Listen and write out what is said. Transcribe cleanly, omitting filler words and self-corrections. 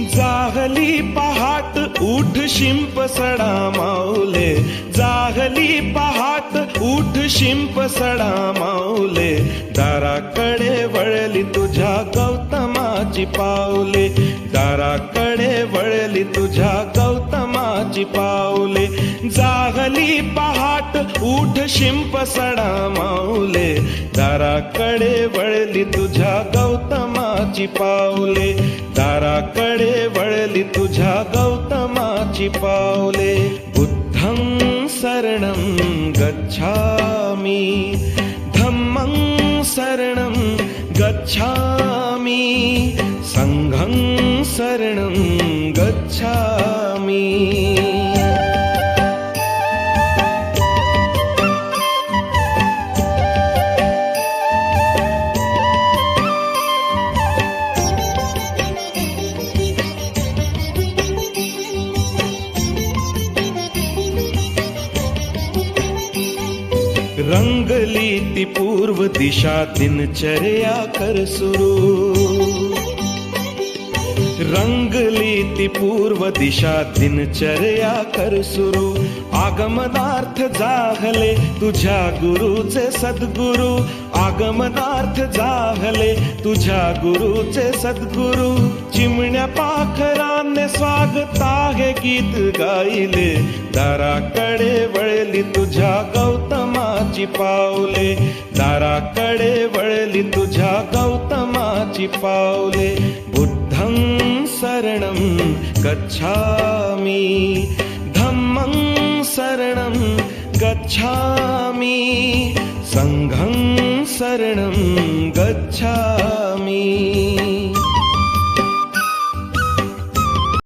जागली पहाट उठ शिंप सडा माऊले, जागली पहाट उठ शिंप सडा माऊले, दाराकडे वळली तुझ्या गौतमाची पावले, दाराकडे वळली तुझ्या गौतमाची पावले. जागली पहाट उठ शिंप सडा माऊले, दाराकडे वळली तुझ्या गौतमाची पावले, दाराकडे वळली तुझ्या गौतमाची पावले. बुद्धं शरणं गच्छामि, धम्मं शरणं गच्छामि, संघं शरणं गच्छामि. रंगली ती पूर्व दिशा दिनचर्या कर सुरू, रंगली ती पूर्व दिशा दिनचर्या कर सुरू. आगमनार्थ जागले तुझ्या गुरुचे सद्गुरु, आगमनार्थ जागले तुझ्या गुरुचे सद्गुरु. चिमण्या पाखराने स्वागता हे गीत गायले, दाराकडे वळली तुझ्या गौतमाची पावले, दाराकडे वळली तुझ्या गौतमाची पावले. बुद्धं शरणं गच्छामि, धम्मं शरणं गच्छामि, संघं शरणं गच्छामि.